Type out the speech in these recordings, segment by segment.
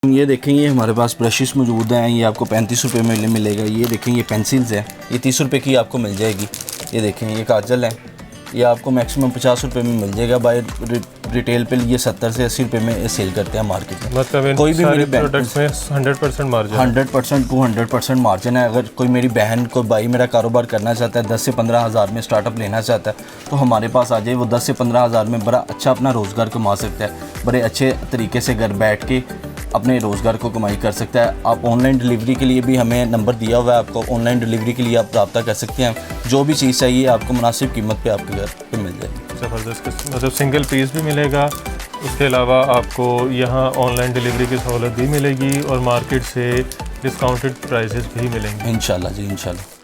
ये देखें, ये हमारे पास ब्रशेस मौजूद हैं। ये आपको 35 रुपये में मिलेगा। ये देखें, ये पेंसिल्स हैं, ये 30 रुपये की आपको मिल जाएगी। ये देखें, ये काजल है, ये आपको मैक्सिमम 50 रुपये में मिल जाएगा। बाय रिटेल पे ये 70 से 80 रुपये में सेल करते हैं मार्केट में। मतलब कोई भी मेरी प्रोडक्ट्स में 100% मार्जिन, 100% टू 100% मार्जिन है। अगर कोई मेरी बहन को भाई मेरा कारोबार करना चाहता है, 10 से 15 हज़ार में स्टार्टअप लेना चाहता है, तो हमारे पास आ जाए। वो 10 से 15 हज़ार में बड़ा अच्छा अपना रोज़गार कमा सकता है। बड़े अच्छे तरीके से घर बैठ के अपने रोज़गार को कमाई कर सकता है। आप ऑनलाइन डिलीवरी के लिए भी हमें नंबर दिया हुआ है, आपको ऑनलाइन डिलीवरी के लिए आप रब्ता कर सकते हैं। जो भी चीज़ चाहिए आपको मुनासिब कीमत पे आपके घर पे मिल जाएगी। ज़बरदस्त, मतलब सिंगल पीस भी मिलेगा। उसके अलावा आपको यहाँ ऑनलाइन डिलीवरी की सहूलत भी मिलेगी और मार्केट से डिस्काउंटेड प्राइसेस भी मिलेंगे इंशाल्लाह जी, इंशाल्लाह।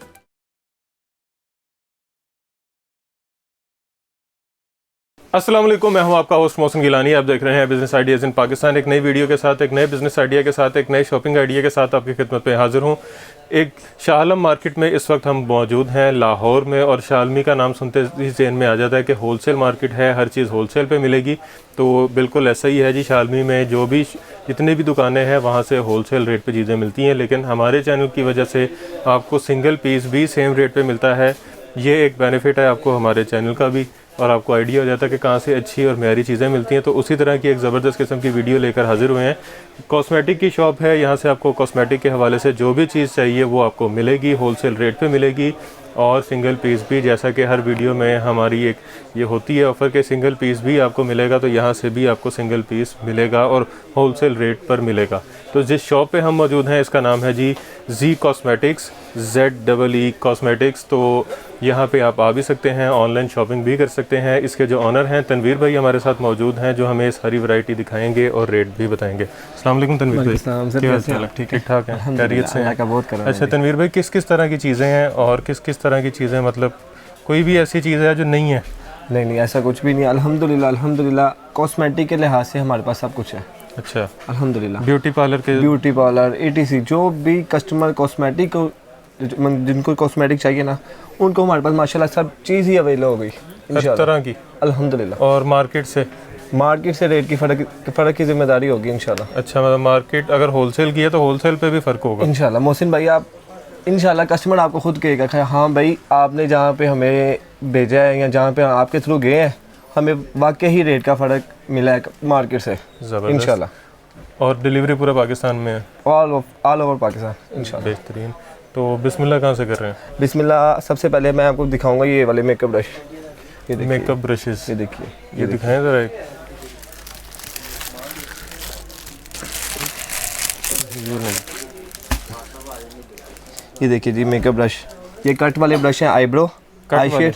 अस्सलाम वालेकुम, मैं हूं आपका होस्ट मोहसिन गिलानी। आप देख रहे हैं बिज़नेस आइडियाज़ इन पाकिस्तान। एक नई वीडियो के साथ, एक नए बिज़नेस आइडिया के साथ, एक नए शॉपिंग आइडिया के साथ आपकी खिदमत में हाज़िर हूं। एक शाह आलम मार्केट में इस वक्त हम मौजूद हैं लाहौर में, और शाह आलमी का नाम सुनते ही ज़हन में आ जाता है कि होलसेल मार्केट है, हर चीज़ होलसेल पे मिलेगी। तो बिल्कुल ऐसा ही है जी। शाह आलमी में जो भी जितनी भी दुकानें हैं वहाँ से होलसेल रेट पे चीज़ें मिलती हैं, लेकिन हमारे चैनल की वजह से आपको सिंगल पीस भी सेम रेट पे मिलता है। ये एक बेनिफिट है आपको हमारे चैनल का भी, और आपको आइडिया हो जाता है कि कहाँ से अच्छी और म्यारी चीज़ें मिलती हैं। तो उसी तरह की एक ज़बरदस्त किस्म की वीडियो लेकर हाजिर हुए हैं। कॉस्मेटिक की शॉप है, यहाँ से आपको कॉस्मेटिक के हवाले से जो भी चीज़ चाहिए वो आपको मिलेगी, होलसेल रेट पे मिलेगी। और सिंगल पीस भी, जैसा कि हर वीडियो में हमारी एक ये होती है ऑफ़र के सिंगल पीस भी आपको मिलेगा, तो यहाँ से भी आपको सिंगल पीस मिलेगा और होलसेल रेट पर मिलेगा। तो जिस शॉप पे हम मौजूद हैं इसका नाम है जी जी कॉस्मेटिक्स, ZEE कॉस्मेटिक्स। तो यहाँ पे आप आ भी सकते हैं, ऑनलाइन शॉपिंग भी कर सकते हैं। इसके जो ऑनर हैं तनवीर भाई हमारे साथ मौजूद हैं, जो हमें सारी वैरायटी दिखाएंगे और रेट भी बताएंगे। अस्सलाम वालेकुम तनवीर भाई, क्या हाल चाल है? ठीक ठाक है, खैरियत से हैं? अच्छा तनवीर भाई, किस किस तरह की चीज़ें हैं और किस किस तरह की चीज़ें, मतलब कोई भी ऐसी चीज़ है जो नहीं है? नहीं, ऐसा कुछ भी नहीं। अल्हम्दुलिल्लाह कॉस्मेटिक के लिहाज से हमारे पास सब कुछ है। अच्छा, अल्हम्दुलिल्लाह। ब्यूटी पार्लर ETC जो भी कस्टमर कॉस्मेटिक को, जिनको कॉस्मेटिक चाहिए ना, उनको हमारे पास माशाल्लाह सब चीज़ ही अवेलेबल हो गई हर तरह की अल्हम्दुलिल्लाह। और मार्केट से रेट की फ़र्क की जिम्मेदारी होगी इंशाल्लाह। अच्छा, मतलब मार्केट अगर होलसेल की है तो होलसेल पे भी फ़र्क होगा इंशाल्लाह। मोहसिन भाई, आप इंशाल्लाह कस्टमर आपको खुद कहेगा कि हाँ भाई, आपने जहाँ पे हमें भेजा है या जहाँ पे आपके थ्रू गए हैं, हमें वाकई ही रेट का फ़र्क मिला है मार्केट से इंशाल्लाह। और डिलीवरी पूरा पाकिस्तान में है, ऑल ओवर पाकिस्तान इंशाल्लाह। बेहतरीन। तो बिस्मिल्लाह कहाँ से कर रहे हैं? बिस्मिल्लाह। सबसे पहले मैं आपको दिखाऊंगा ये वाले मेकअप ब्रश। ये मेकअप ब्रशेस, ये देखिए, ये दिखाएं ज़रा एक। ये देखिए जी मेकअप ब्रश। ये कट वाले ब्रश हैं, आईब्रो आई शेड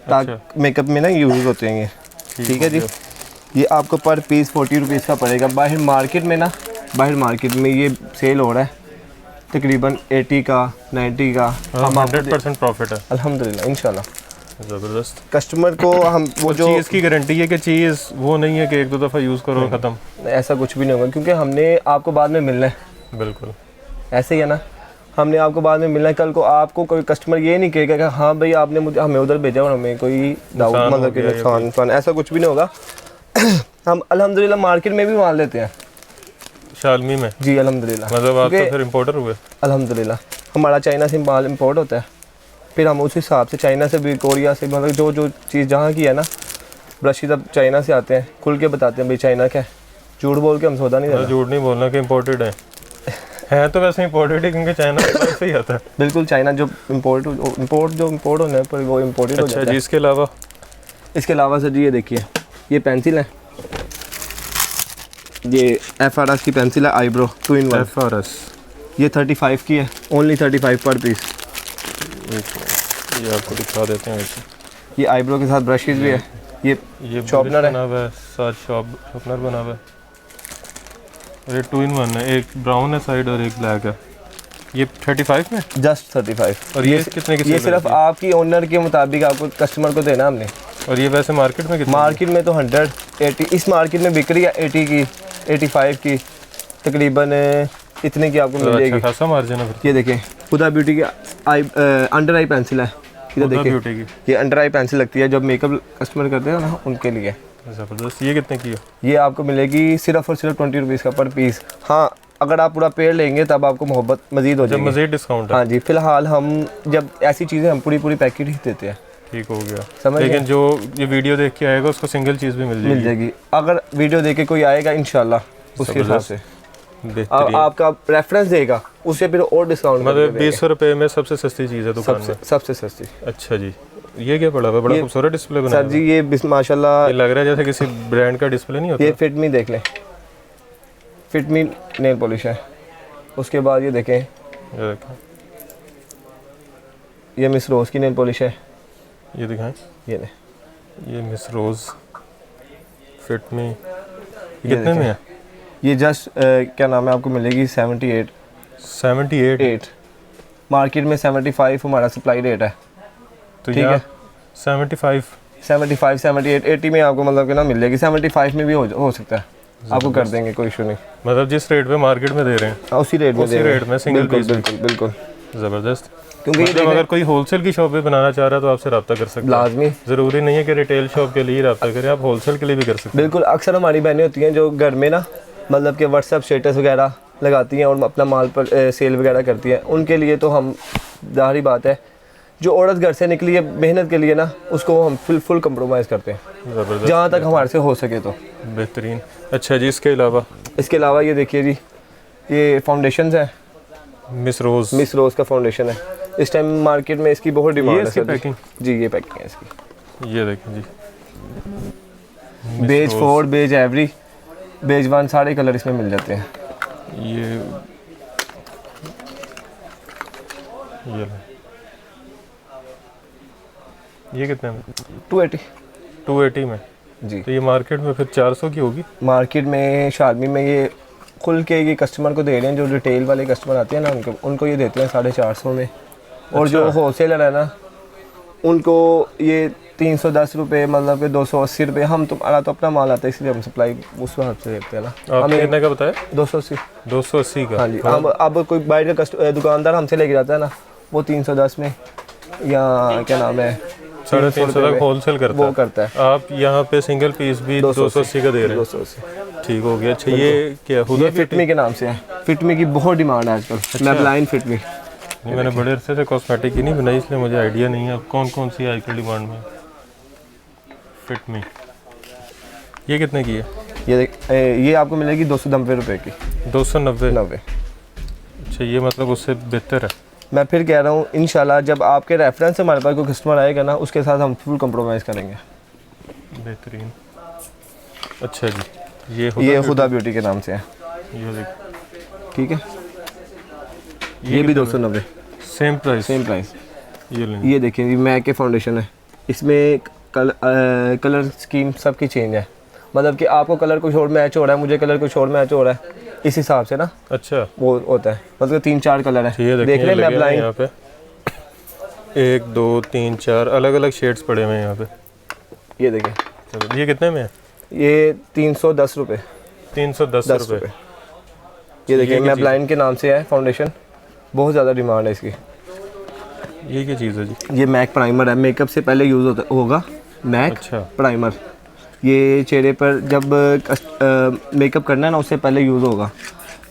ताकि मेकअप में ना यूज़ होते हैं ये। ठीक है जी। ये आपको पर पीस 40 रुपीज़ का पड़ेगा। बाहर मार्केट में ये सेल हो रहा है तकरीबन 80 का 90 का। हम 100% प्रॉफिट है अल्हम्दुलिल्लाह इंशाल्लाह। ज़बरदस्त। कस्टमर को हम वो जो चीज़ की गारंटी है कि चीज़ वो नहीं है कि एक दो दफ़ा यूज़ करो ख़त्म, ऐसा कुछ भी नहीं होगा, क्योंकि हमने आपको बाद में मिलना है। बिल्कुल ऐसे ही है ना, हमने आपको बाद में मिलना है। कल को आपको कोई कस्टमर ये नहीं कहेगा कि हाँ भाई आपने हमें उधर भेजा और हमें कोई डाउट, मतलब कि नुकसान, ऐसा कुछ भी नहीं होगा। हम अल्हम्दुलिल्लाह मार्केट में भी माल लेते हैं शाह आलमी में जी अल्हम्दुलिल्लाह। मतलब आप तो फिर इंपोर्टर हुए? अल्हम्दुलिल्लाह। हमारा चाइना से माल इंपोर्ट होता है, फिर हम उस हिसाब से चाइना से भी, कोरिया से, मतलब जो चीज़ जहाँ की है ना, ब्रशेज अब चाइना से आते हैं, खुल के बताते हैं भाई चाइना क्या है। झूठ बोल के हम सौदा नहीं देना। झूठ नहीं बोलना कि इम्पोर्टेड है तो वैसे इम्पोर्टेड है, क्योंकि चाइना से ही आता है। बिल्कुल, चाइना जो इम्पोर्ट होने है पर वो इम्पोर्टेड हो जाता है। जी, इसके अलावा सर जी ये देखिए, ये पेंसिल है, ये FRS की पेंसिल है, आईब्रो 2 in 1 FRS। ये 35 की है, ओनली 35 पर पीस। ये आपको दिखा देते हैं वैसे। ये आईब्रो के साथ ब्रशेज भी है। ये शॉर्पनर है, साथ शॉर्पनर बना हुआ है। ये 2 in 1 है, एक ब्राउन है साइड और एक ब्लैक है। ये 35 में, जस्ट 35। और ये कितने की? ये सिर्फ आपकी ओनर के मुताबिक आपको कस्टमर को देना हमने। और ये वैसे मार्केट में कितने? मार्केट में तो 180, इस मार्केट में बिक रही है 80 की, 85 की, तकरीबन इतने की आपको मिल जाएगी। खासा मार्जिन है। ये देखें, हुदा ब्यूटी की अंडर आई पेंसिल है। इधर देखिए, ये अंडर आई पेंसिल लगती है जब मेकअप कस्टमर करते हैं ना, उनके लिए ज़बरदस्त। ये कितने की है? ये आपको मिलेगी सिर्फ और सिर्फ 20 रुपीज़ का पर पीस। हाँ, अगर आप पूरा पेड़ लेंगे तब आपको मोहब्बत मज़ीद हो जब जाएगी। मज़ीद डिस्काउंट है? हाँ जी, फ़िलहाल हम जब ऐसी चीज़ें हम पूरी पैकेट ही देते हैं। ठीक हो गया। समझ लेकिन गए? जो ये वीडियो देख के आएगा उसको सिंगल चीज़ भी मिल जाएगी। अगर वीडियो देख के कोई आएगा इंशाल्लाह उसके हिसाब से बेहतरीन। आपका रेफरेंस देगा, उससे फिर और डिस्काउंट मतलब 20 रुपए में सबसे सस्ती चीज़ है दुकान में? सबसे सस्ती। अच्छा जी। ये क्या पड़ा हुआ है? बड़ा खूबसूरत डिस्प्ले बना सर जी ये माशाल्लाह ये लग रहा है जैसे किसी ब्रांड का डिस्प्ले नहीं होता। ये फिट मी देख लें, फिट मी नेल पॉलिश है। उसके बाद ये देखें, ये देखें, ये मिस रोज़ की नेल पॉलिश है। ये दिखाएं, ये मिस रोज़ फिट मी। कितने में है ये? जस्ट क्या नाम है, आपको मिलेगी 78। मार्केट में 75 हमारा सप्लाई रेट है। तो ठीक है, 75 78 80 में आपको मतलब कि ना मिल जाएगी। 75 में भी हो सकता है, आपको कर देंगे, कोई इशू नहीं। मतलब जिस रेट पे मार्केट में दे रहे हैं उसी रेट में सिंगल पीस। बिल्कुल। ज़बरदस्त। क्योंकि मतलब अगर कोई होलसेल की शॉप भी बनाना चाह रहा है तो आपसे रब्ता कर सकते हैं। लाजमी, ज़रूरी नहीं है कि रिटेल शॉप के लिए रब्ता करें, आप होलसेल के लिए भी कर सकते हैं। बिल्कुल। अक्सर हमारी बहनें होती हैं जो घर में ना मतलब कि व्हाट्सएप स्टेटस वगैरह लगाती हैं और अपना माल पर सेल वगैरह करती हैं। उनके लिए तो हम ज़ाहिर बात है, जो औरत घर से निकली है मेहनत के लिए ना, उसको हम फुल कंप्रोमाइज़ करते हैं ज़बरदस्त, जहाँ तक हमारे से हो सके तो। बेहतरीन। अच्छा जी, इसके अलावा ये देखिए जी, ये फाउंडेशन है, मिस रोज़ का फाउंडेशन है। इस टाइम मार्केट में इसकी बहुत डिमांड है। इसकी पैकिंग जी, ये पैकिंग है इसकी। ये देखें जी, बेज 4, बेज एवरी, बेज 1 सारे कलर इसमें मिल जाते हैं। ये कितने में? 280 में जी। तो ये मार्केट में फिर 400 की होगी। मार्केट में शालमी में ये खुल के ये कस्टमर को दे रहे हैं, जो रिटेल वाले कस्टमर आते हैं ना उनको ये देते हैं 450 में। और जो होलसेलर है ना उनको ये 310 रुपये, मतलब कि 280 रुपये। हम तुम्हारा तो अपना माल आता है इसलिए हम सप्लाई उस हिसाब से देते हैं ना। आपने कितने का बताया? 280 का। हाँ जी। हम अब कोई बाहर का दुकानदार हमसे लेके जाता है ना, वो 310 में या क्या नाम है 350 तक होलसेल करता है। आप यहाँ पे सिंगल पीस भी 280 का दे रहे हैं? 280। ठीक हो गया। अच्छा, ये क्या हुदा फिटमी के नाम से है। फिटमी की बहुत डिमांड है आजकल। मैबलाइन फिटमी। मैंने बड़े अरसे से कॉस्मेटिक ही नहीं बनाई, इसलिए मुझे आइडिया नहीं है कौन कौन सी आजकल डिमांड में। फिटमी ये कितने की है? ये आपको मिलेगी 290 रुपये की। 290। अच्छा, ये मतलब उससे बेहतर है। मैं फिर कह रहा हूँ इंशाल्लाह जब आपके रेफरेंस से हमारे पास कोई कस्टमर आएगा ना, उसके साथ हम फुल कंप्रोमाइज़ करेंगे। बेहतरीन। अच्छा जी, ये खुदा ब्यूटी के नाम से है। ये ठीक है, ये भी 290। Same price. ये देखिए, ये मैक के फाउंडेशन है। इसमें कलर स्कीम सबकी चेंज है, मतलब कि आपको कलर कुछ और मैच हो रहा है, मुझे कलर कुछ और मैच हो रहा है, इस हिसाब से ना अच्छा वो होता है। मतलब 3-4 कलर है, देख रहे हैं मैबलाइन यहाँ पे 1 2 3 4 अलग अलग शेड्स पड़े हुए हैं यहाँ पे। ये देखें, ये कितने में है? ये 310 रुपये। 310 रुपये। ये देखिए, मैबलाइन के नाम से है फाउंडेशन, बहुत ज़्यादा डिमांड है इसकी। ये क्या चीज़ है जी? ये मैक प्राइमर है, मेकअप से पहले यूज़ होगा मैक। अच्छा। प्राइमर ये चेहरे पर जब मेकअप करना है ना, उससे पहले यूज़ होगा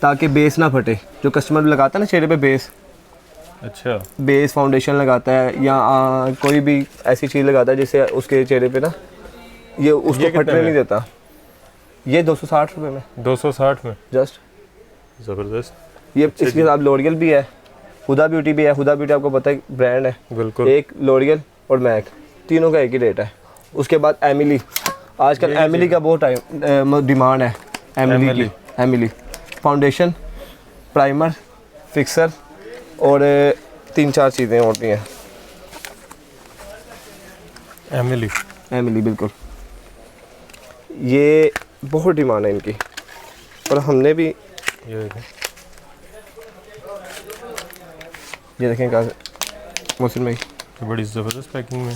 ताकि बेस ना फटे। जो कस्टमर लगाता है ना चेहरे पे बेस, अच्छा, बेस फाउंडेशन लगाता है या कोई भी ऐसी चीज़ लगाता है जिससे उसके चेहरे पे ना ये उसको फटने नहीं देता। ये 260 रुपये में। 260 में जस्ट। ज़बरदस्त। ये इसके साथ लोरियल भी है, हुदा ब्यूटी भी है। हुदा ब्यूटी आपको पता है ब्रांड है, बिल्कुल। एक लोरियल और मैक, तीनों का एक ही रेट है। उसके बाद एमिली, आजकल एमिली का बहुत डिमांड है। एमिली फाउंडेशन, प्राइमर, फिक्सर और 3-4 चीज़ें होती हैं। एमिली बिल्कुल, ये बहुत डिमांड है इनकी। और हमने भी ये देखें का मोहसिन भाई, बड़ी ज़बरदस्त पैकिंग में।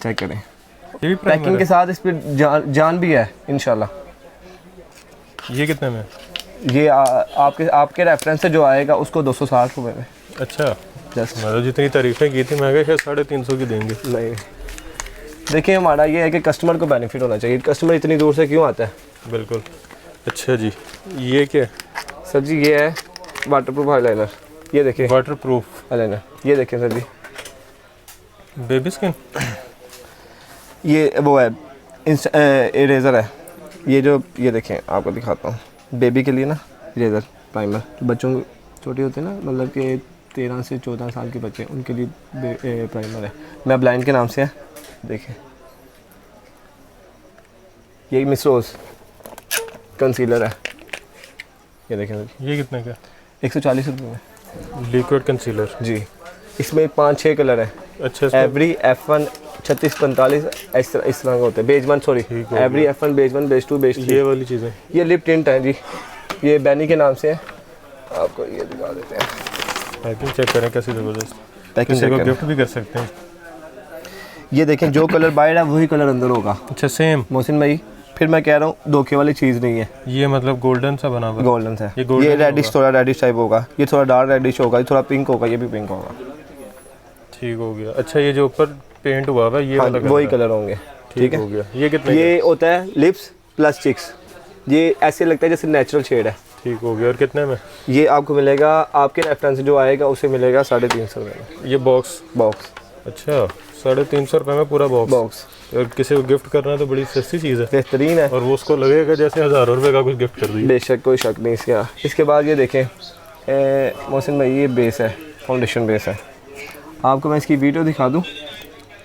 चेक करें, ये भी पैकिंग के साथ इस पर जान भी है इंशाल्लाह। ये कितने में? ये आपके रेफरेंस से जो आएगा उसको 260 रुपये में। अच्छा, जस्ट। मतलब जितनी तारीफ़ें की थी मैं कहा शायद 350 की देंगे। नहीं, देखिए हमारा ये है कि कस्टमर को बेनिफिट होना चाहिए। कस्टमर इतनी दूर से क्यों आता है? बिल्कुल। अच्छा जी, ये क्या है? सर जी ये है वाटरप्रूफ आईलाइनर। ये देखिए वाटरप्रूफ आईलाइनर, ये देखिए सर जी, बेबी स्किन। ये वो है इरेज़र है। ये जो ये देखें आपको दिखाता हूँ, बेबी के लिए ना इरेज़र प्राइमर, बच्चों छोटे होते हैं ना, मतलब कि 13 से 14 साल के बच्चे, उनके लिए प्राइमर है। मैं ब्लाइंड के नाम से है, देखें ये मिस रोज़ कंसीलर है। ये देखें सर, ये कितने का? 140 रुपये में लिक्विड कंसीलर जी। इसमें 5-6 कलर है। अच्छा, इसमें एवरी F1 36-45 इस तरह का होता है। बेज 1 सॉरी, ठीक हो every F1 beige 1 beige 2 beige 3। ये वाली चीज़ें। ये लिप टिंट है जी, ये बैनी के नाम से है। आपको ये दिखा देते हैं, पैकिंग चेक करें कैसी ज़बरदस्त। पैकिंग किसी को चेक करें। गिफ्ट भी कर सकते हैं। ये देखें जो कलर बाहर है वही कलर अंदर होगा। अच्छा, सेम। मोहसिन भाई फिर मैं कह रहा हूँ धोखे वाली चीज़ नहीं है। ये मतलब गोल्डन सा बना हुआ। गोल्डन है ये golden ये होगा। रेडिश, थोड़ा रेडिश टाइप होगा। ये थोड़ा डार्क रेडिश होगा, ये थोड़ा पिंक होगा, ये भी पिंक होगा। ठीक हो गया। अच्छा, ये जो ऊपर पेंट हुआ हुआ है ये हाँ, वाला वही कलर है। कलर होंगे। ठीक हो गया। ये कितने ये होता है लिप्स प्लस चिक्स। ये ऐसे लगता है जैसे नेचुरल शेड है। ठीक हो गया। और कितने में? ये आपको मिलेगा, आपके रेफरेंस जो आएगा उसे मिलेगा 350 रुपये में ये बॉक्स। बॉक्स। अच्छा, 350 रुपये में पूरा बॉक्स। और किसी को गिफ्ट करना है तो बड़ी सस्ती चीज़ है, बेहतरीन है। और वो उसको लगेगा जैसे हज़ारों रुपए का कुछ गिफ्ट कर दिया। बेशक कोई शक नहीं इसका। इसके बाद ये देखें मोहसिन भाई, ये बेस है, फाउंडेशन बेस है। आपको मैं इसकी वीडियो दिखा दूँ?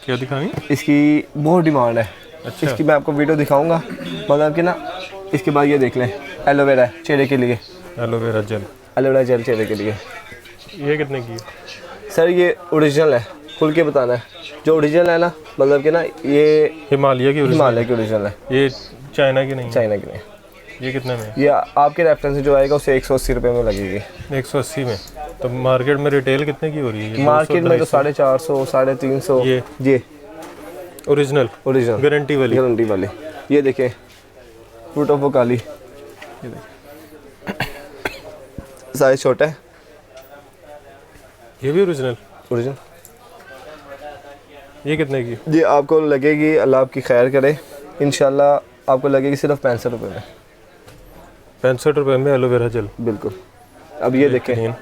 क्या दिखाएंगे? इसकी बहुत डिमांड है। अच्छा। इसकी मैं आपको वीडियो दिखाऊंगा, मतलब कि ना। इसके बाद ये देख लें, एलोवेरा है चेहरे के लिए, एलोवेरा जेल। एलोवेरा जेल चेहरे के लिए। ये कितने की है? सर ये ओरिजिनल है, खुल के बताना है। जो ओरिजिनल है ना, मतलब कि ना ये हिमालय की। हिमालय की ओरिजिनल है, ये चाइना की नहीं है। चाइना की नहीं। ये कितने में? ये आपके रेफरेंस जो आएगा उसे 180 रुपये में लगेगी। 180 में। तो मार्केट में रिटेल कितने की हो रही है? मार्केट में तो 450, 350। ये ओरिजिनल ओरिजिनल गारंटी वाली। ये देखें फ्रूट ऑफ वकाली, ये देखें साइज छोटा है। ये भी ओरिजिनल। ये कितने की? ये आपको लगेगी, अल्लाह आपकी खैर करे, इंशाल्लाह आपको लगेगी सिर्फ 65 रुपये में। 65 रुपये में एलोवेरा जेल। बिल्कुल। अब ये देखें,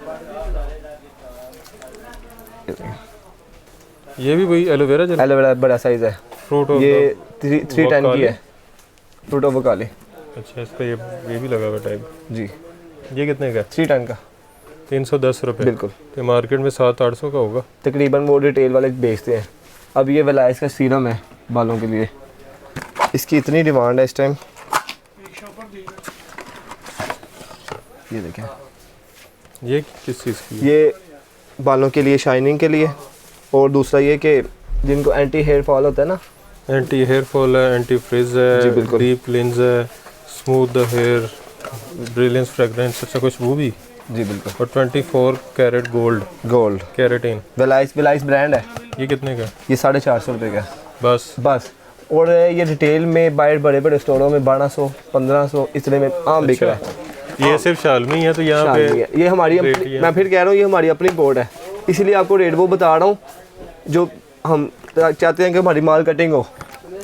ये भी वही एलोवेरा जेल। एलोवेरा बड़ा साइज है। फ्रूट ऑफ ये 310 की है, फ्रूट ऑफ वकाली। अच्छा, इस पर ये भी लगा हुआ टाइप जी। ये कितने का? 310 का। 310 रुपये। बिल्कुल। तो मार्केट में 700-800 का होगा तकरीबन, वो रिटेल वाले बेचते हैं। अब ये वलाइस का सीरम है बालों के लिए, इसकी इतनी डिमांड है इस टाइम। ये देखें, ये किस चीज़ की? ये बालों के लिए, शाइनिंग के लिए। और दूसरा ये कि जिनको एंटी हेयर फॉल होता है ना, एंटी हेयर फॉल है, एंटी फ्रिज जी, है, बिल्कुल। डीप क्लींस है, smooth the hair, brilliance fragrance, अच्छा कुछ वो भी। जी बिल्कुल। और 24 कैरेट गोल्ड कैरेटीन। वलाइस ब्रांड है। ये कितने का? ये 450 रुपये का बस। और ये रिटेल में बाहर बड़े बड़े स्टोरों में 1200-1500 इतने में आम बिक रहा है। ये सिर्फ शालमी है, तो यहाँ पे ये हमारी रेट अपनी, ही है। मैं फिर कह रहा हूँ ये हमारी अपनी बोर्ड है, इसलिए आपको रेट वो बता रहा हूँ जो हम चाहते हैं कि हमारी माल कटिंग हो।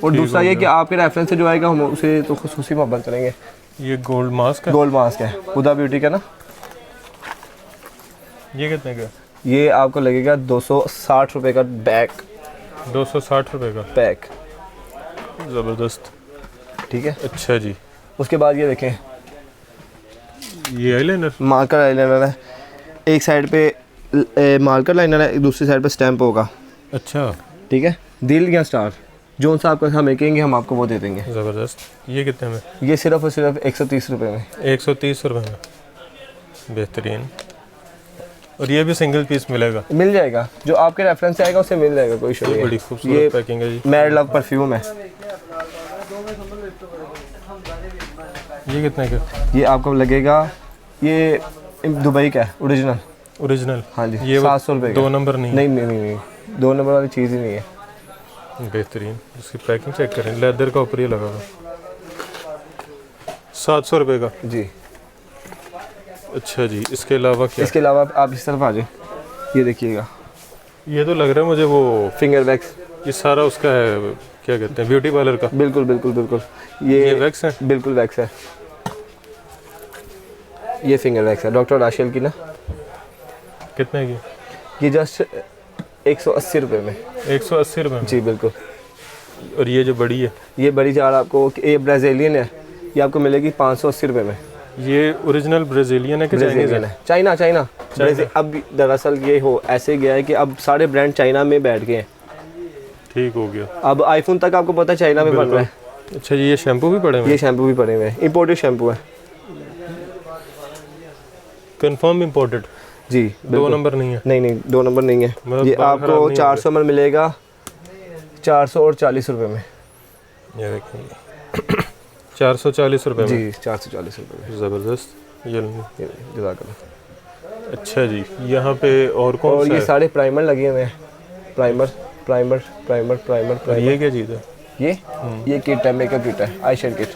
और दूसरा ये कि आपके रेफरेंस से जो आएगा हम उसे तो खुसूसी मोहब्बत करेंगे। ये गोल्ड मास्क है। गोल्ड मास्क है, हुदा ब्यूटी का ना। ये कितने का? ये आपको लगेगा 260 रुपये का बैग। 260 रुपये का पैक। ज़बरदस्त। ठीक है। अच्छा जी। उसके बाद ये देखें, ये आईलाइनर। मार्कर आईलाइनर है। एक साइड पे मार्कर लाइनर है, दूसरी साइड पे स्टैम्प होगा। अच्छा, ठीक है। दिल या स्टार जो सा आपको हम कहेंगे हम आपको वो दे देंगे। ज़बरदस्त। ये कितने में? ये सिर्फ और सिर्फ 130 रुपये में। 130 रुपये में। बेहतरीन। और ये भी सिंगल पीस मिलेगा? मिल जाएगा, जो आपके रेफरेंस से आएगा उसे मिल जाएगा, कोई इशू नहीं बड़ी है। खूबसूरत पैकिंग है जी। मैड लव परफ्यूम है। ये कितने का? ये आपको लगेगा, ये दुबई का है, ओरिजिनल। हाँ जी। ये 700 रुपये का। 2 नंबर नहीं? नहीं, 2 नंबर वाली चीज़ ही नहीं है। बेहतरीन। इसकी पैकिंग चेक करें, लेदर का ऊपर ये लगा हुआ। 700 रुपये का जी। अच्छा जी। इसके अलावा क्या? इसके अलावा आप इस तरफ आ जाए, ये देखिएगा, ये तो लग रहा है मुझे वो फिंगर वैक्स। ये सारा उसका है, क्या कहते हैं, ब्यूटी पार्लर का? बिल्कुल बिल्कुल बिल्कुल। ये वैक्स है? बिल्कुल वैक्स है। ये फिंगर वैक्स है डॉक्टर राशेल की ना। कितने की? ये जस्ट 180 रुपये में। 180 रुपये में? जी बिल्कुल। और ये जो बड़ी है? ये बड़ी जार आपको, ये ब्राज़ीलियन है, ये आपको मिलेगी 580 रुपये में। ये ओरिजिनल ब्राज़ीलियन है कि चाइनीज़ है? China China. अब दरअसल ये हो ऐसे गया है कि अब सारे ब्रांड चाइना में बैठ गए हैं। ठीक हो गया। अब आईफोन तक आपको पता है चाइना में बन रहा है। अच्छा ये शैम्पू भी पड़े हुए हैं? ये शैम्पू भी पड़े हुए हैं, इम्पोर्टेड शैम्पू है। Confirm imported? जी। 2 नंबर नहीं है? नहीं नहीं 2 नंबर नहीं है। मतलब ये बाल खराब आपको नहीं 400 में मिलेगा, 440 रुपये में। ये देखिए 440 रुपये में? जी 440 रुपये में। ज़बरदस्त। ये जज़ाकल्लाह। अच्छा जी, यहाँ पे और कौन और सा ये है? सारे प्राइमर लगे हुए हैं। प्राइमर प्राइमर प्राइमर प्राइमर और प्राइमर। ये क्या चीज़ है? ये किट है, मेकअप किट है, आई शेड किट।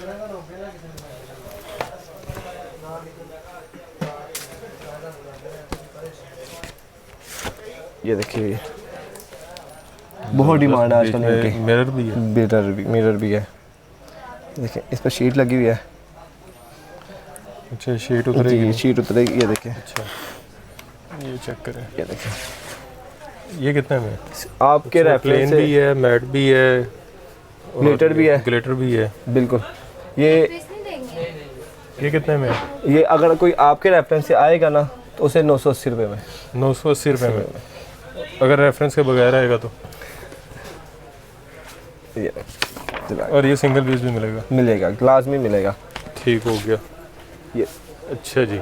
ये देखिए, ये बहुत डिमांड है आजकल इनकी। मिरर भी है? मिरर भी है। देखिए इस पर शीट लगी हुई है। अच्छा शीट उतरेगी? जी शीट उतरेगी। ये देखिए। अच्छा ये चेक करें। ये देखिए। ये कितने में? आपके प्लेन रेफरेंस भी है, मैट भी है, ग्लिटर भी है। ग्लिटर भी है। बिल्कुल। ये कितने में? ये अगर कोई आपके रेफरेंस से आएगा ना तो उसे 980 रुपये में। 980 रुपये में? अगर रेफरेंस के बगैर आएगा तो? ये और ये सिंगल पीस भी मिलेगा, ग्लास में मिलेगा। ठीक हो गया ये। अच्छा जी।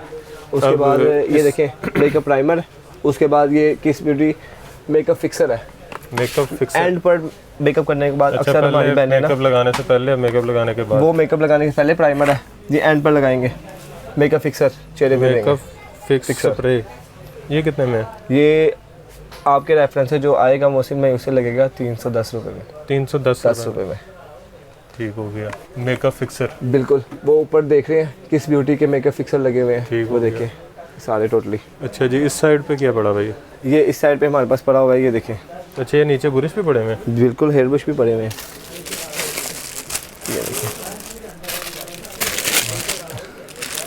उसके बाद ये देखें मेकअप प्राइमर। उसके बाद ये किस ब्यूटी मेकअप फिक्सर है। मेकअप फिक्सर एंड पर मेकअप करने के बाद अच्छा, अक्सर हमारी बहनें ना, मेकअप लगाने से पहले, मेकअप लगाने के बाद? वो मेकअप लगाने से पहले प्राइमर है, ये एंड पर लगाएंगे। मेकअप फिक्सर चेहरे पे मेकअप फिक्स स्प्रे। ये कितने में है? ये आपके रेफरेंस से जो आएगा मोहसिन में उसे लगेगा 310 रुपये में। 310 रुपये में। ठीक हो गया। मेकअप फिक्सर बिल्कुल। वो ऊपर देख रहे हैं किस ब्यूटी के मेकअप फिक्सर लगे हुए हैं। ठीक वो देखिए सारे टोटली। अच्छा जी, इस साइड पे क्या पड़ा भाई? ये इस साइड पे हमारे पास पड़ा हुआ है, ये देखें। अच्छा ये नीचे बुरश भी पड़े हुए हैं? बिल्कुल हेयर ब्रश भी पड़े हुए हैं।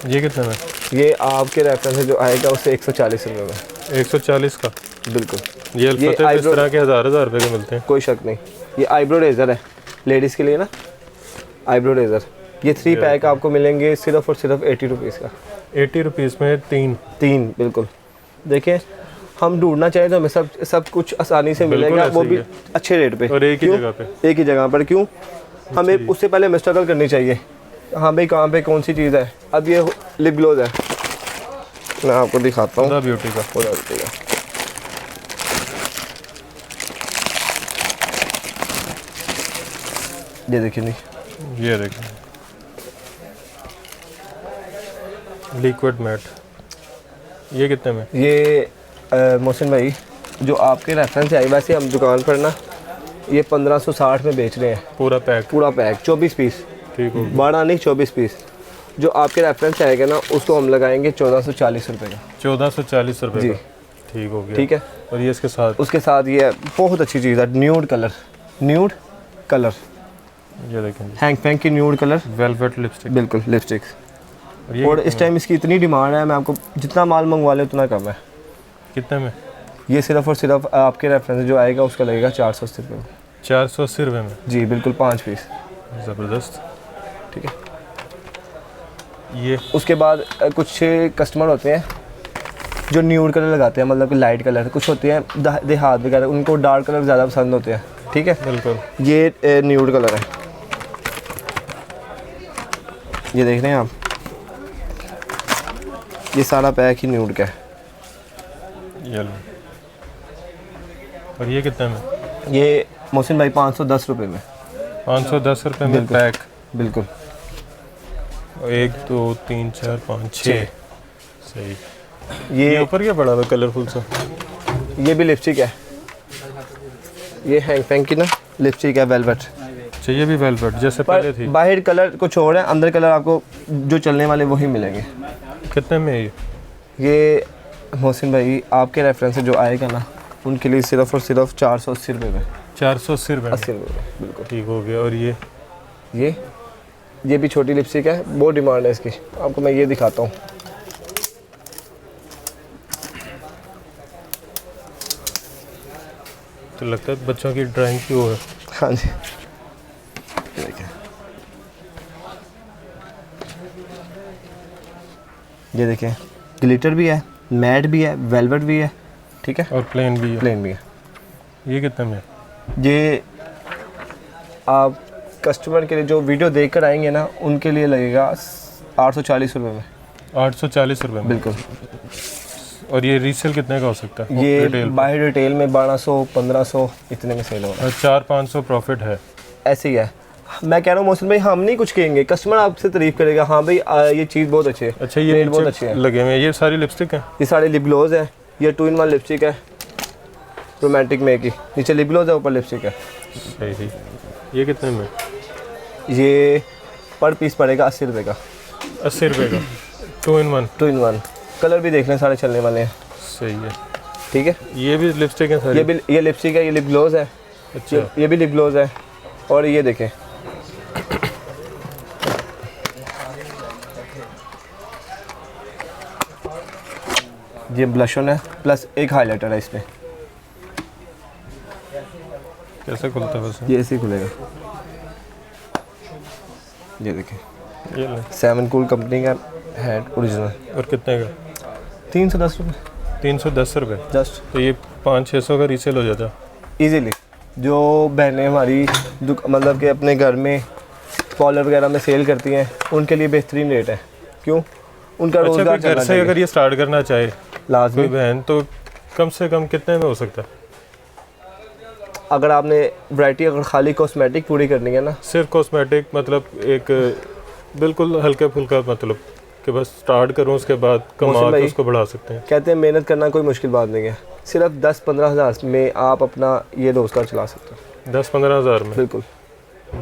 ये कितने में? ये आपके रेफरेंस से जो आएगा उसे 140 रुपये में। 140 का? बिल्कुल। ये अल्फाते इस तरह के हज़ार रुपए के मिलते हैं? कोई शक नहीं। ये आईब्रो रेजर है लेडीज़ के लिए ना, आईब्रो रेजर। ये 3 पैक आपको मिलेंगे सिर्फ और सिर्फ 80 रुपीज़ का। 80 रुपीज़ में 3? बिल्कुल। देखिए हम ढूंढना चाहें तो हमें सब कुछ आसानी से मिलेगा, वो भी अच्छे रेट पे और एक ही जगह पे। एक ही जगह पर। क्यों हमें उससे पहले हमें स्ट्रगल करनी चाहिए, हाँ भाई कहाँ पे कौन सी चीज़ है। अब ये लिप ग्लोज है, मैं आपको दिखाता हूँ। ब्यूटी का? ये देखिए नहीं, ये देखिए लिक्विड मैट। ये कितने में? ये मोहसिन भाई जो आपके रेफरेंस से आई, वैसे हम दुकान पर ना ये 1560 में बेच रहे हैं पूरा पैक? पूरा पैक 24 पीस। ठीक हो गया। बड़ा नहीं 24 पीस। जो आपके रेफरेंस से आएगा ना उसको हम लगाएंगे 1440 रुपये का। 1440 रुपये जी। का? ठीक हो गया। ठीक है। और ये इसके साथ? उसके साथ ये बहुत अच्छी चीज़ है, न्यूड कलर। ये देखें हैंग फैंग की न्यूड कलर वेलवेट लिपस्टिक। बिल्कुल लिपस्टिक। और इस टाइम इसकी इतनी डिमांड है, मैं आपको जितना माल मंगवा ले उतना कम है। कितने में? ये सिर्फ और सिर्फ आपके रेफरेंस जो आएगा उसका लगेगा 480 रुपये में। 480 रुपये में? जी बिल्कुल, 5 पीस। ज़बरदस्त। ठीक है। ये उसके बाद कुछ कस्टमर होते हैं जो न्यूड कलर लगाते हैं, मतलब कि लाइट कलर। कुछ होते हैं देहात वगैरह, उनको डार्क कलर ज़्यादा पसंद होते हैं। ठीक है। बिल्कुल। ये न्यूड कलर है, ये देख रहे हैं आप, ये सारा पैक ही न्यूड का है। ये लो। और ये कितने में? ये मोहसिन भाई 510 रुपये में। 510 रुपये में पैक? बिल्कुल। 1 2 3 4 5 6। सही। ये ऊपर क्या पड़ा हुआ कलरफुल सा? ये भी लिपस्टिक है, ये हैंग फैंग की ना लिपस्टिक है, वेलवेट। अच्छा ये भी वेलवेट जैसे पहले थी? बाहर कलर कुछ और है, अंदर कलर आपको जो चलने वाले वही मिलेंगे। कितने में है ये मोहसिन भाई आपके रेफरेंस से जो आएगा ना उनके लिए सिर्फ और सिर्फ 480 रुपये में। 480 रुपये 80 रुपये में, बिल्कुल। ठीक हो गया। और ये भी छोटी लिपस्टिक है, बहुत डिमांड है इसकी। आपको मैं ये दिखाता हूँ। तो लगता है बच्चों की ड्राइंग की वो है। हाँ जी, देखिए ये देखें, ग्लिटर भी है, मैट भी है, वेलवेट भी है, ठीक है, और प्लेन भी है। प्लेन भी है। ये कितने में? ये आप कस्टमर के लिए जो वीडियो देख कर आएंगे ना, उनके लिए लगेगा 840 रुपये में। 840 रुपये में, बिल्कुल। और ये रीसेल कितने का हो सकता है? ये रिटेल बाहर रिटेल में 1200 1500 इतने में सेल हो रहा है। 400-500 प्रॉफिट है। ऐसे ही है। मैं कह रहा हूँ मोहसिन भाई, हम नहीं कुछ कहेंगे, कस्टमर आपसे तारीफ करेगा, हाँ भाई ये चीज़ बहुत अच्छी है। अच्छा, ये रेट बहुत नीचे अच्छे हैं। लगे हुए हैं, ये सारी लिपस्टिक हैं? ये सारे लिप ग्लोज है। ये 2-in-1 लिपस्टिक है, रोमांटिक में की, नीचे लिप ग्लोज है, ऊपर लिपस्टिक है। सही। ये कितने में? ये पर पीस पड़ेगा 80 रुपये का। 80 रुपये का 2-in-1। 2-in-1 कलर भी देख लें, सारे चलने वाले हैं। सही है। ठीक है, ये भी लिपस्टिक है सारी? ये लिपस्टिक है, ये लिप ग्लोज है। अच्छा, ये भी लिप ग्लोज है। और ये देखें, ये ब्लश ऑन है, प्लस एक हाइलाइटर है इसमें। कैसे खुलता है वैसे? ये ऐसे ही खुलेगा। ये देखें, ये ले। 7 कूल कंपनी का है, ओरिजिनल। और कितने का? 310 रुपये 310 रुपये। जस्ट, तो ये 500-600 का रीसेल हो जाता? इजीली। जो बहनें हमारी मतलब कि अपने घर में पार्लर वगैरह में सेल करती हैं, उनके लिए बेहतरीन रेट है। क्यों? उनका अच्छा, रोजगार कोई घर चलना से चाहिए। अगर ये स्टार्ट करना चाहे लाजमी, कोई बहन, तो कम से कम कितने में हो सकता है? अगर आपने वैरायटी अगर खाली कॉस्मेटिक पूरी करनी है ना, सिर्फ कॉस्मेटिक, मतलब एक बिल्कुल हल्का फुल्का, मतलब कि बस स्टार्ट करूं, उसके बाद कमा मौसम के भाई, उसको बढ़ा सकते हैं। कहते हैं मेहनत करना कोई मुश्किल बात नहीं है। सिर्फ 10-15 हज़ार में आप अपना ये रोजगार चला सकते हो। 10-15 हज़ार में? बिल्कुल,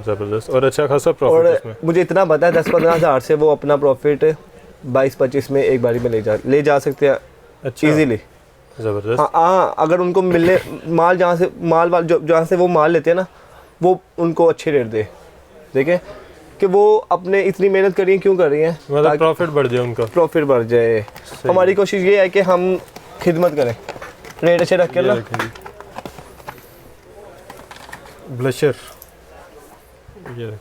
ज़बरदस्त। और अच्छा खासा प्रॉफिट और इसमें? मुझे इतना पता है 10-15 हज़ार से वो अपना प्रॉफिट 22-25 में एक बारी में ले जा सकते हैं। अच्छा, इजीली। ज़बरदस्त। हाँ, अगर उनको मिलने माल जहाँ से वो माल लेते हैं ना, वो उनको अच्छे रेट दे। देखें कि वो अपने इतनी मेहनत कर रही हैं, क्यों कर रही हैं? मतलब प्रॉफिट बढ़ जाए उनका। प्रॉफिट बढ़ जाए। हमारी कोशिश ये है कि हम खिदमत करें, रेट अच्छे रख के ना। ब्लशर, ये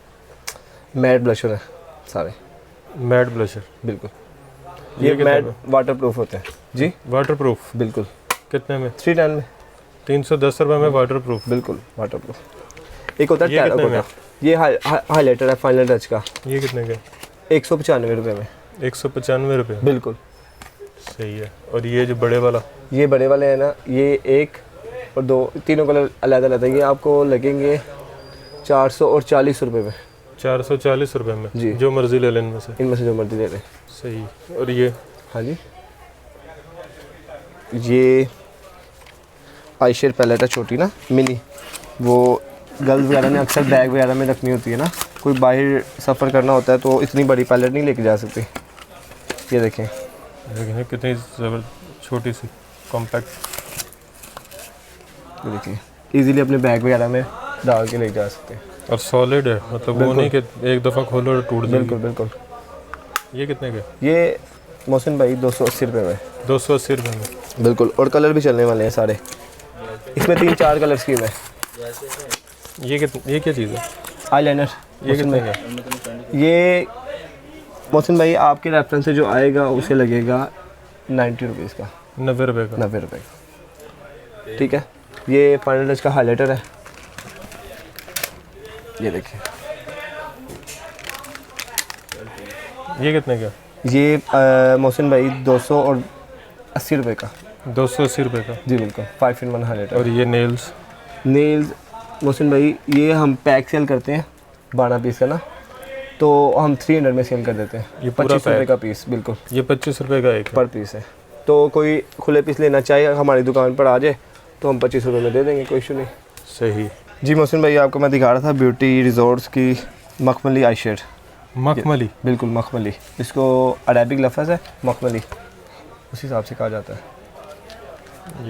मैट ब्लशर है सारे, मैट ब्लशर। बिल्कुल। ये ये कितने मैट में? वाटर प्रूफ होते हैं जी, वाटर प्रूफ? बिल्कुल। कितने में? 310 में। 310 रुपये में वाटर प्रूफ? बिल्कुल वाटर प्रूफ। एक होता है ये कितने में? टेराकोटा, ये हाईलाइटर है फाइनल टच का। ये कितने का? 195 रुपये में। 195 रुपये? बिल्कुल, सही है। और ये जो बड़े वाला? ये बड़े वाले हैं ना, ये 1 और 2 तीनों कलर अलग अलग है। ये आपको लगेंगे 440 रुपये में। 440 रुपये में जी। जो मर्जी ले लें इनमें से? इनमें से जो मर्जी ले लें। सही। और ये? हाँ जी, ये आई शेड पैलेट है, छोटी ना, मिनी। वो गर्ल्स वगैरह ने अक्सर बैग वगैरह में रखनी होती है ना, कोई बाहर सफ़र करना होता है तो इतनी बड़ी पैलेट नहीं लेके जा सकती। ये देखें, देखिए कितनी ज़बरदस्त छोटी सी कॉम्पैक्ट। ये देखिए, इजीली अपने बैग वगैरह में डाल के ले जा सकते हैं। और सॉलिड है, मतलब वो नहीं कि एक दफ़ा खोलो और टूट जाएगी। बिल्कुल बिल्कुल। ये कितने के? ये मोहसिन भाई 280 रुपये में। 280 रुपये में? बिल्कुल। और कलर भी चलने वाले हैं सारे, इसमें 3-4 कलर स्कीम है। ये क्या चीज़ है? आईलाइनर। ये कितने का? ये मोहसिन भाई आपके रेफरेंस से जो आएगा उसे लगेगा 90 रुपीज़ का। 90 रुपये का? 90 रुपये का, ठीक है। ये फाइनल टच का हाइलाइटर है, ये देखिए। ये कितने का? ये मोहसिन भाई 280 रुपये का। 280 रुपये का? जी बिल्कुल, 5-in-1 हाइलाइटर। और ये नेल्स? नेल्स मोहसिन भाई ये हम पैक सेल करते हैं 12 पीस का ना, तो हम 300 में सेल कर देते हैं। ये पूरा 25 रुपये का पीस। बिल्कुल, ये 25 रुपये का एक पर पीस है। तो कोई खुले पीस लेना चाहे हमारी दुकान पर आ जाए तो हम 25 रुपये में दे देंगे, कोई इशू नहीं। सही। जी मोहसिन भाई, आपको मैं दिखा रहा था ब्यूटी रिजॉर्ट्स की मखमली आई शेड। मखमली? बिल्कुल मखमली, इसको अरेबिक लफ्ज़ है मखमली, उस हिसाब से कहा जाता है।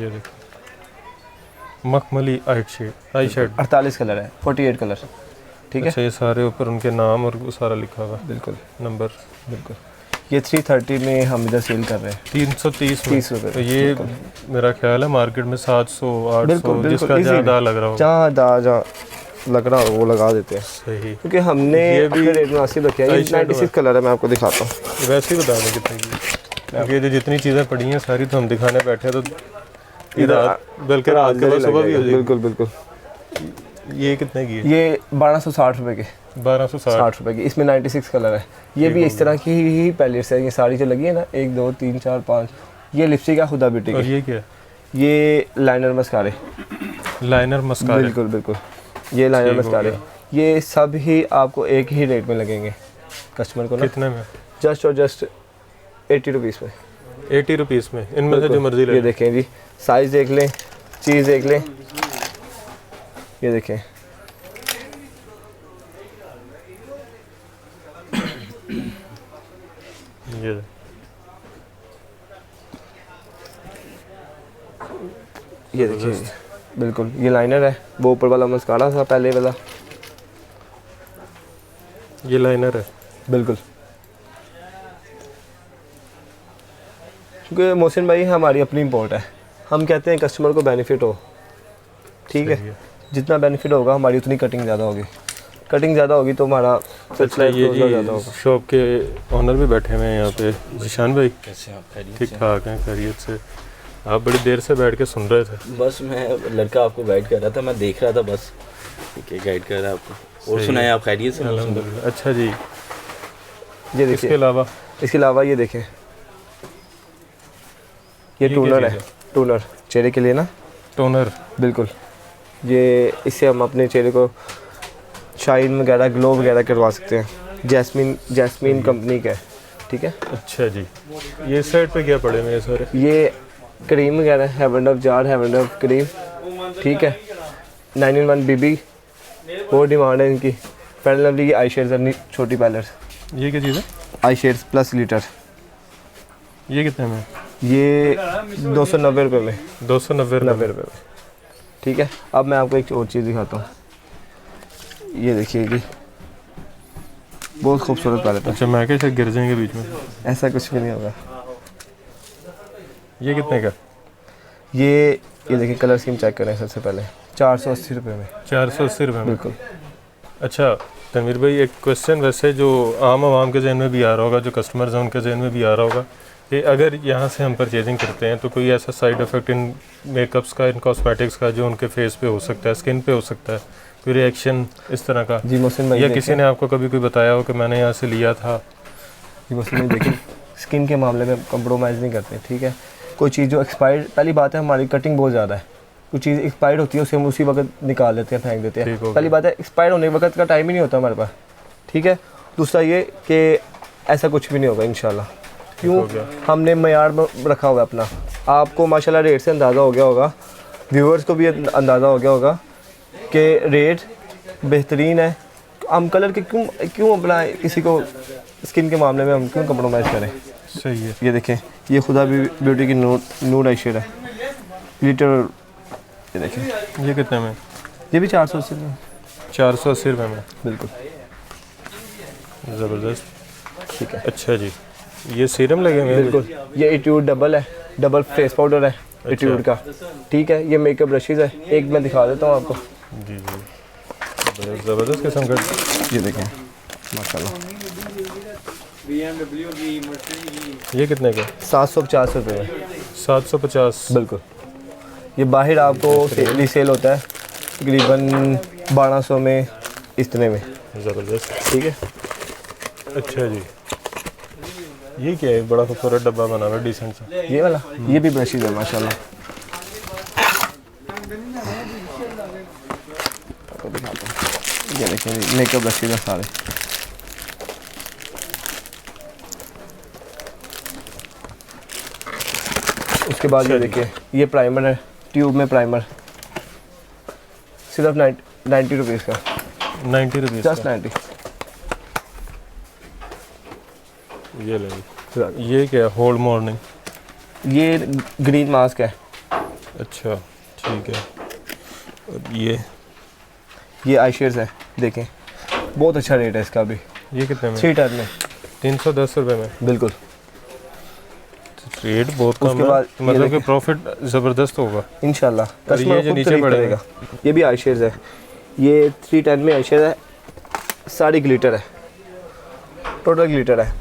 ये देखो, मखमली आई शेड 48 कलर है, 48 कलर, ठीक है। अच्छा, ये सारे ऊपर उनके नाम और वो सारा लिखा हुआ बिल्कुल नंबर। बिल्कुल। ये 330 में हम इधर सेल कर रहे हैं, 330 में। 30 रुपये। तो ये मेरा ख्याल है मार्केट में 700 800 जिसका easy ज़्यादा में। लग रहा हो। जहाँ लग रहा हो वो लगा देते हैं, सही। क्योंकि हमने ये भी अपने रेट मुनासिब रखे हैं। ये eyeshadow 96 कलर है, मैं आपको दिखाता हूँ। ये वैसे ही बता दें कितने की, क्योंकि ये जितनी चीज़ें पड़ी हैं सारी तो हम दिखाने बैठे हैं, तो बल्कि रात के बाद सुबह भी हो जाएगी। बिल्कुल बिल्कुल। ये कितने की है? ये 1260 रुपये के, 1260 रुपये की। इसमें 96 कलर है। ये भी इस तरह की ही पैलेट्स है। ये सारी जो लगी है ना, 1 2 3 4 5, ये लिपस्टिक है हुदा ब्यूटी और की। ये क्या है? ये लाइनर मस्कारे। Liner mascara. बिल्कुल बिल्कुल, ये लाइनर ठीक हो मस्कारे। गया। ये सब ही आपको एक ही रेट में लगेंगे कस्टमर को ना, कितने में? जस्ट और जस्ट 80 रुपीज़ में। 80 रुपीज़ में। इनमें से जो बिल्कुल। मर्जी ले ये लें। देखें जी, साइज़ देख लें, चीज़ देख लें, ये देखें। ये देखिए, बिल्कुल ये लाइनर है। वो ऊपर वाला मस्कारा था पहले वाला। ये लाइनर है। बिल्कुल, क्योंकि मोहसिन भाई हमारी अपनी इम्पोर्ट है। हम कहते हैं कस्टमर को बेनिफिट हो, ठीक सही है। जितना बेनिफिट होगा हमारी उतनी कटिंग ज़्यादा होगी। कटिंग ज़्यादा होगी तो हमारा अच्छा, ये ज़्यादा होगा। शॉप के ऑनर भी बैठे हुए हैं यहाँ पे, जिशान भाई। कैसे आप खैरियत ठीक से? ठाक हैं, खैरियत से। आप बड़ी देर से बैठ के सुन रहे थे। बस मैं लड़का आपको गाइड कर रहा था, मैं देख रहा था बस। ठीक है, गाइड कर रहा है आपको। और सही सुनाए है। आप खैरियत से? अल्हम्दुलिल्लाह। अच्छा जी, ये इसके देखिए, अलावा इसके अलावा ये देखें, ये क्या टूनर चीज़ है। टूनर चेहरे के लिए ना, टोनर। बिल्कुल। ये इससे हम अपने चेहरे को शाइन वगैरह, ग्लो वगैरह करवा सकते हैं। जैस्मीन कंपनी का है, ठीक है। अच्छा जी, ये साइड पे क्या पड़े हुए हैं सारे? ये क्रीम वगैरह, heaven of jar, heaven of cream, ठीक है। 9-in-1 बीबी, वो डिमांड है इनकी। पैरेलल की आई शेड्स अपनी छोटी पैलेट्स, ये क्या चीज़ है? आई शेड्स प्लस लीटर। ये कितने में? ये 290 रुपये में, 290 90 रुपये में, ठीक है। अब मैं आपको एक और चीज़ दिखाता हूँ। ये देखिए जी, बहुत खूबसूरत पैलेट है। अच्छा, मैं क्या गिर जाएंगे बीच में? ऐसा कुछ भी नहीं होगा। ये कितने का? ये देखिए, कलर स्कीम चेक करें सबसे पहले। 480 रुपये में, 480 रुपये में। बिल्कुल। अच्छा तनवीर भाई, एक क्वेश्चन वैसे जो आम आवाम के जहन में भी आ रहा होगा, जो कस्टमर्स हैं उनके जहन में भी आ रहा होगा, कि अगर यहाँ से हम परचेजिंग करते हैं तो कोई ऐसा साइड इफ़ेक्ट इन मेकअप्स का, इन कॉस्मेटिक्स का जो उनके फेस पे हो सकता है, स्किन पे हो सकता है, कोई रिएक्शन इस तरह का? जी मोहसिन भाई, या किसी ने आपको कभी कोई बताया हो कि मैंने यहाँ से लिया था? जी मोहसिन भाई देखिए, स्किन के मामले में कंप्रोमाइज़ नहीं करते, ठीक है। कोई चीज़ जो एक्सपायर्ड, पहली बात है हमारी कटिंग बहुत ज़्यादा है। कुछ चीज़ एक्सपायर्ड होती है, उसे हम उसी वक्त निकाल देते हैं, फेंक देते ठीक हो हैं। गया। पहली बात है, एक्सपायर्ड होने के वक्त का टाइम ही नहीं होता हमारे पास, ठीक है। दूसरा ये कि ऐसा कुछ भी नहीं होगा इंशाल्लाह। क्यों? हो गया। हमने मयार रखा हुआ है अपना। आपको माशाल्लाह रेट से अंदाज़ा हो गया होगा, व्यूअर्स को भी अंदाज़ा हो गया होगा कि रेट बेहतरीन है। हम कलर के क्यों अपना किसी को स्किन के मामले में हम क्यों कंप्रोमाइज़ करें? सही है। ये देखें, ये खुदा ब्यूटी की नूड आई शेड है, ग्लिटर। ये देखें, ये कितने में? ये भी 480 में, 480 रुपये में। बिल्कुल, ज़बरदस्त। ठीक है। अच्छा जी, ये सीरम लगे हुए हैं? बिल्कुल, ये एट्यूड डबल है, डबल फेस पाउडर है एट्यूड का, ठीक है। ये मेकअप ब्रशेज़ है, एक मैं दिखा देता हूँ आपको। जी जी, ज़बरदस्त किस्म का। ये देखें माशाल्लाह, ये कितने का? 750 रुपये में, 750। बिल्कुल। ये बाहर आपको रीसेल होता है तकरीबन 1200 में, इतने में, ज़बरदस्त। ठीक है। अच्छा जी, ये क्या है? बड़ा खूबसूरत डब्बा बना हुआ, डिसेंट सा। ये वाला, ये भी ब्रशेज़ है माशाल्लाह। आपको दिखाता हूँ, ये देखिए मेकअप ब्रशेज़ हैं सारे। उसके बाद ये देखिए, ये प्राइमर है, ट्यूब में प्राइमर, सिर्फ 90 रुपीज़ का, 90 रुपीज़ जस्ट का। 90। ये ले, ये क्या है? Hold morning. ये ग्रीन मास्क है, अच्छा ठीक है। और ये आई शेड्स है, देखें बहुत अच्छा रेट है इसका भी। ये कितने में? 3 टन में 310 रुपये में। बिल्कुल। रेट बहुत कम उसके है, बाद मतलब ये कि प्रॉफिट ज़बरदस्त होगा इंशाल्लाह। और ये जो नीचे पड़ेगा ये भी आई शेड्स है, ये 3 टन में आई शेड है, सारी ग्लिटर है, टोटल ग्लिटर है।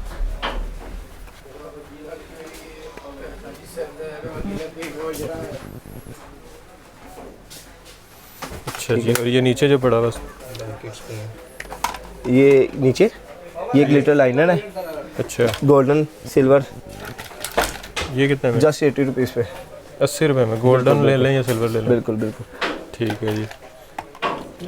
अच्छा जी। और ये नीचे जो पड़ा बस ये नीचे ये ग्लिटर लाइनर है, अच्छा गोल्डन सिल्वर, ये कितने में? जस्ट 80 रुपीज़ पे। 80 रुपये में। गोल्डन ले लें या सिल्वर ले लें? बिल्कुल बिल्कुल। ठीक है जी।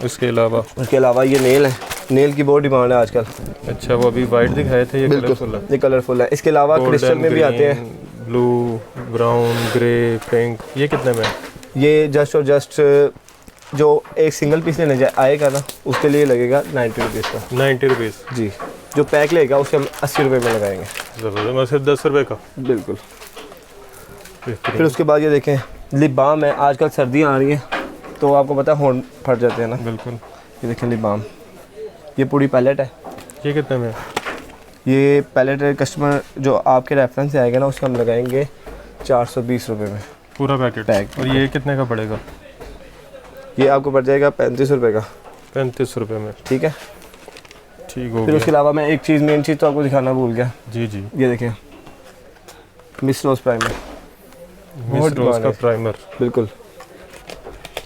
इसके अलावा ये नेल है, नेल की बहुत डिमांड है आजकल। अच्छा, वो अभी वाइट दिखाए थे, ये कलरफुल है। ये कलरफुल है। इसके अलावा क्रिस्टल में भी आते हैं, ब्लू, ब्राउन, ग्रे, पिंक। ये कितने में? ये जस्ट और जस्ट जो एक सिंगल पीस लेने आएगा ना उसके लिए लगेगा 90 रुपीज़ का। 90 रुपीज़ जी। जो पैक लेगा उसे हम 80 रुपये में लगाएंगे। ज़बरदस्त। मैं सिर्फ 10 रुपये का। बिल्कुल। फिर उसके बाद ये देखें लिप बाम है, आजकल सर्दियाँ आ रही हैं तो आपको पता है होंठ फट जाते हैं ना। बिल्कुल। ये देखें लिप बाम, ये पूरी पैलेट है। ये कितने में? ये पैलेट कस्टमर जो आपके रेफरेंस से आएगा ना उसको हम लगाएंगे 420 रुपये में पूरा पैकेट। और ये कितने का पड़ेगा? ये आपको पड़ जाएगा 35 रुपये का। 35 रुपये में। ठीक है, ठीक हो फिर उसके गया। अलावा मैं एक चीज़, मेन चीज़ तो आपको दिखाना भूल गया। जी जी। ये देखें मिस रोज प्राइमर, मिस रोज का प्राइमर। बिल्कुल।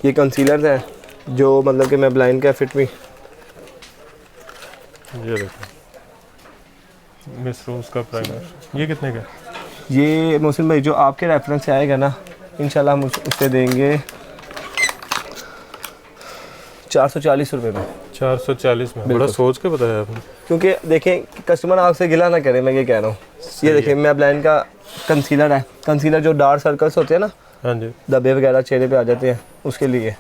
ये कंसीलर है जो मतलब कि मैं ब्लाइंड का फिट में। ये देखो मिस रोज का प्राइमर। ये कितने का? ये मोहसिन भाई जो आपके रेफरेंस से आएगा ना इंशाल्लाह हम उससे देंगे 440 रुपये में। 440 में। बड़ा सोच के बताया आपने। क्योंकि देखें कस्टमर आपसे गिला ना करे, मैं ये कह रहा हूँ। ये देखें मैं ब्लाइंड का कंसीलर है, कंसीलर जो डार्क सर्कल्स होते हैं ना, हाँ जी, धब्बे वगैरह चेहरे पे आ जाते हैं उसके लिए।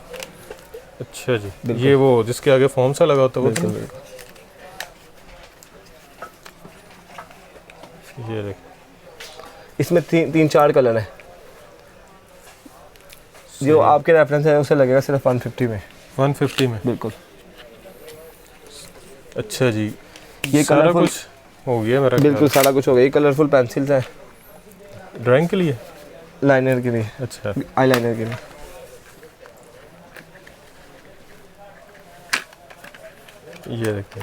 अच्छा जी। ये वो जिसके आगे फोम सा लगा होता है वो? बिल्कुल बिल्कुल। ये देख, इसमें 3-4 कलर है। जो आपके रेफरेंस है उसे लगेगा सिर्फ 150 में। 150 में। बिल्कुल। अच्छा जी। ये सारा कलरफुल कुछ हो गया मेरा? बिल्कुल सारा कुछ हो गया। ये कलरफुल पेंसिल्स है ड्राइंग के लिए, लाइनर के लिए, अच्छा आई लाइनर के लिए। ये देखिए,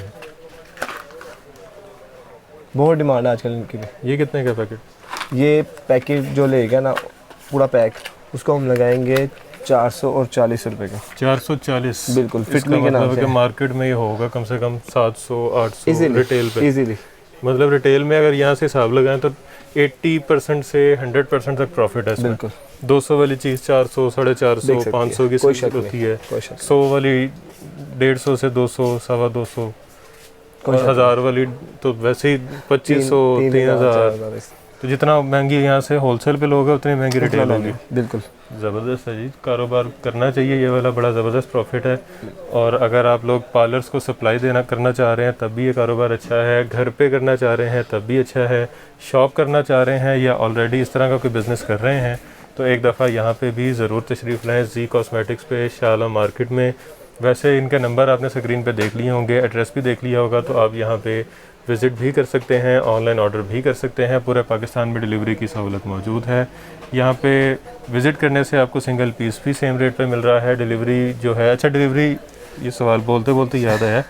बहुत डिमांड है आजकल इनकी भी। ये कितने का पैकेट? ये पैकेट जो लेगा ना पूरा पैक, उसको हम लगाएंगे 440 रुपये का। 440? बिल्कुल। फिट इसका मी के नाम मतलब से कि मार्केट में ये होगा कम से कम 700-800 रिटेल पे। इजीली। मतलब रिटेल में अगर यहाँ से हिसाब लगाएं तो 80% से 100% तक प्रॉफिट है इसमें। बिल्कुल। 200 वाली चीज़ 400, 450, 500 की कोई सेल शक होती है। कोई शक 100 वाली 150 से 200, 250, कोई और शक 1000 वाली तो वैसे ही 2500, 3000। तो जितना महंगी यहाँ से होलसेल पे लोगे उतनी महंगी रिटेल होगी। बिल्कुल। ज़बरदस्त है जी, कारोबार करना चाहिए, ये वाला बड़ा ज़बरदस्त प्रॉफिट है। और अगर आप लोग पार्लर्स को सप्लाई देना करना चाह रहे हैं तब भी ये कारोबार अच्छा है, घर पे करना चाह रहे हैं तब भी अच्छा है, शॉप करना चाह रहे हैं या ऑलरेडी इस तरह का कोई बिज़नेस कर रहे हैं तो एक दफ़ा यहाँ पे भी ज़रूर तशरीफ़ लाएँ जी कॉस्मेटिक्स पे, शाह आलम मार्केट में। वैसे इनके नंबर आपने स्क्रीन पे देख लिए होंगे, एड्रेस भी देख लिया होगा, तो आप यहाँ पे विज़िट भी कर सकते हैं, ऑनलाइन ऑर्डर भी कर सकते हैं। पूरे पाकिस्तान में डिलीवरी की सहूलत मौजूद है। यहाँ पे विज़िट करने से आपको सिंगल पीस भी सेम रेट पे मिल रहा है। डिलीवरी जो है, अच्छा डिलीवरी, ये सवाल बोलते बोलते याद आया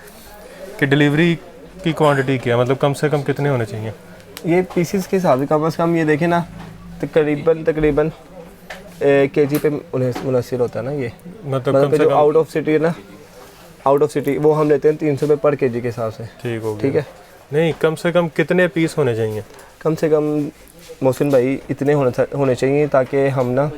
कि डिलीवरी की क्वांटिटी क्या, मतलब कम से कम कितने होने चाहिए? ये पीसीस के हिसाब से कम से कम ये देखें ना तकरीबन केजी पे मुनसिर होता है ना ये। मतलब कम से जो कम आउट ऑफ सिटी है ना, आउट ऑफ सिटी वो हम लेते हैं 300 रुपये पर केजी के हिसाब से। ठीक हो गया। ठीक है। नहीं, कम से कम कितने पीस होने चाहिए? कम से कम मोहसिन भाई इतने होने चाहिए ताकि हम ना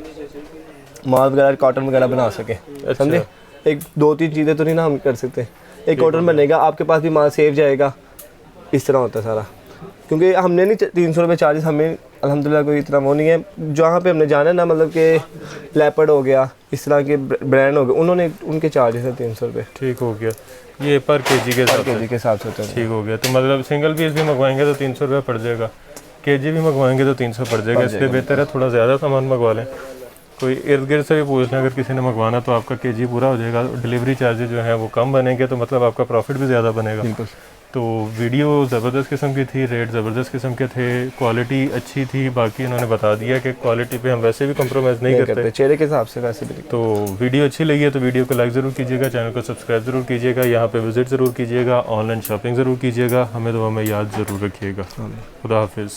माल वगैरह कॉटन वगैरह बना सकें। समझे? एक 2-3 चीज़ें तो नहीं ना हम कर सकते। एक कॉटन बनेगा, आपके पास भी माल सेव जाएगा, इस तरह होता है सारा। क्योंकि हमने नहीं 300 रुपये चार्जेस, हमें अल्हम्दुलिल्लाह कोई इतना वो नहीं है। जहाँ पे हमने जाना है ना, मतलब कि लेपर्ड हो गया, इस तरह के ब्रांड हो गए, उन्होंने उनके चार्जेस हैं 300 रुपये। ठीक हो गया। ये पर केजी के हिसाब से होता है। ठीक हो गया। तो मतलब सिंगल पीस भी मंगवाएंगे तो 300 रुपये पड़ जाएगा, केजी भी मंगवाएंगे तो 300 पड़ जाएगा। इसलिए बेहतर है थोड़ा ज़्यादा सामान मंगवा लें कोई इर्द गिर्द से भी पूछना, अगर किसी ने मंगवाना तो आपका केजी पूरा हो जाएगा, डिलीवरी चार्जेस जो हैं वो कम बनेंगे, तो मतलब आपका प्रॉफिट भी ज़्यादा बनेगा। बिल्कुल। तो वीडियो ज़बरदस्त किस्म की थी, रेट ज़बरदस्त किस्म के थे, क्वालिटी अच्छी थी, बाकी उन्होंने बता दिया कि क्वालिटी पे हम वैसे भी कम्प्रोमाइज़ नहीं करते, चेहरे के हिसाब से वैसे भी। तो वीडियो अच्छी लगी है तो वीडियो को लाइक ज़रूर कीजिएगा, चैनल को सब्सक्राइब ज़रूर कीजिएगा, यहाँ पे विज़िट ज़रूर कीजिएगा, ऑनलाइन शॉपिंग ज़रूर कीजिएगा, हमें तो हमें याद ज़रूर रखिएगा। खुदा हाफिज़।